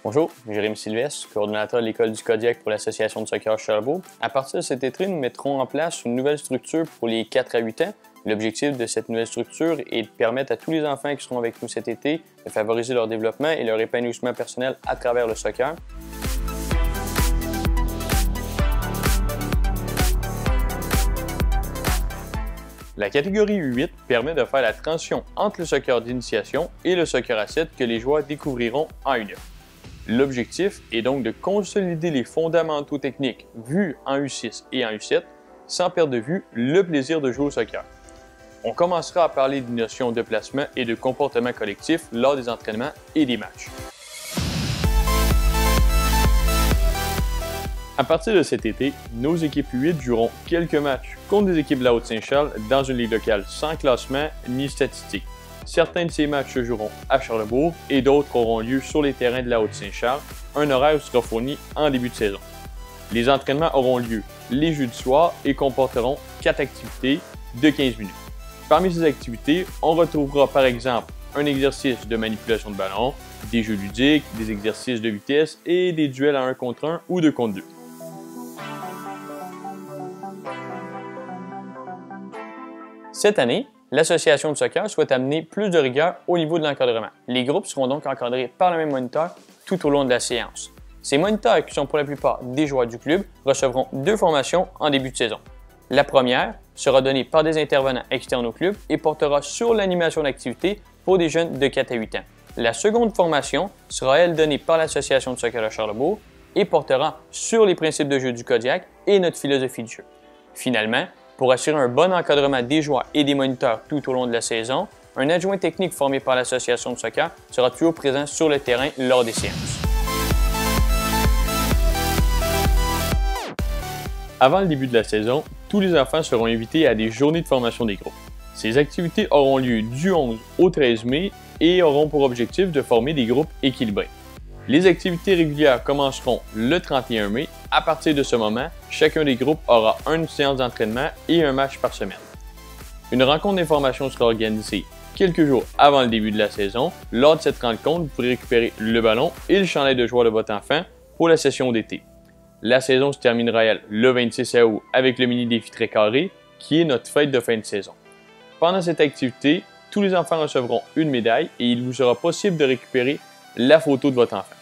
Bonjour, Jérémy Sylvestre, coordonnateur de l'École du Kodiak pour l'Association de soccer Charlebourg. À partir de cet été, nous mettrons en place une nouvelle structure pour les 4 à 8 ans. L'objectif de cette nouvelle structure est de permettre à tous les enfants qui seront avec nous cet été de favoriser leur développement et leur épanouissement personnel à travers le soccer. La catégorie U8 permet de faire la transition entre le soccer d'initiation et le soccer à 7 que les joueurs découvriront en U9. L'objectif est donc de consolider les fondamentaux techniques vus en U6 et en U7 sans perdre de vue le plaisir de jouer au soccer. On commencera à parler des notions de placement et de comportement collectif lors des entraînements et des matchs. À partir de cet été, nos équipes U8 joueront quelques matchs contre des équipes de la Haute-Saint-Charles dans une ligue locale sans classement ni statistiques. Certains de ces matchs se joueront à Charlebourg et d'autres auront lieu sur les terrains de la Haute-Saint-Charles. Un horaire sera fourni en début de saison. Les entraînements auront lieu les jeudis soirs et comporteront 4 activités de 15 minutes. Parmi ces activités, on retrouvera par exemple un exercice de manipulation de ballon, des jeux ludiques, des exercices de vitesse et des duels à 1 contre 1 ou 2 contre 2. Cette année, l'Association de soccer souhaite amener plus de rigueur au niveau de l'encadrement. Les groupes seront donc encadrés par le même moniteur tout au long de la séance. Ces moniteurs, qui sont pour la plupart des joueurs du club, recevront 2 formations en début de saison. La première sera donnée par des intervenants externes au club et portera sur l'animation d'activités pour des jeunes de 4 à 8 ans. La seconde formation sera, elle, donnée par l'Association de soccer de Charlebourg et portera sur les principes de jeu du Kodiak et notre philosophie de jeu. Finalement, pour assurer un bon encadrement des joueurs et des moniteurs tout au long de la saison, un adjoint technique formé par l'Association de soccer sera toujours présent sur le terrain lors des séances. Avant le début de la saison, tous les enfants seront invités à des journées de formation des groupes. Ces activités auront lieu du 11 au 13 mai et auront pour objectif de former des groupes équilibrés. Les activités régulières commenceront le 31 mai. À partir de ce moment, chacun des groupes aura une séance d'entraînement et un match par semaine. Une rencontre d'information sera organisée quelques jours avant le début de la saison. Lors de cette rencontre, vous pourrez récupérer le ballon et le chandail de joueur de votre enfant pour la session d'été. La saison se terminera elle, le 26 août avec le mini-défi très carré qui est notre fête de fin de saison. Pendant cette activité, tous les enfants recevront une médaille et il vous sera possible de récupérer la photo de votre enfant.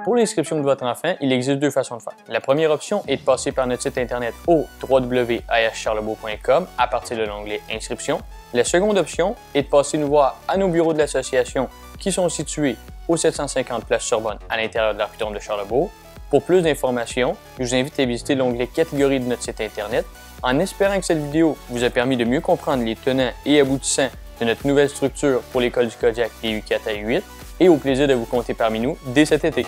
Pour l'inscription de votre enfant, il existe 2 façons de faire. La première option est de passer par notre site internet au www.ascharlebourg.com à partir de l'onglet Inscription. La seconde option est de passer nous voir à nos bureaux de l'association qui sont situés au 750 place Sorbonne à l'intérieur de l'Archédrome de Charlebourg. Pour plus d'informations, je vous invite à visiter l'onglet Catégories de notre site internet. En espérant que cette vidéo vous a permis de mieux comprendre les tenants et aboutissants de notre nouvelle structure pour l'École du Kodiak des U4 à U8 et au plaisir de vous compter parmi nous dès cet été.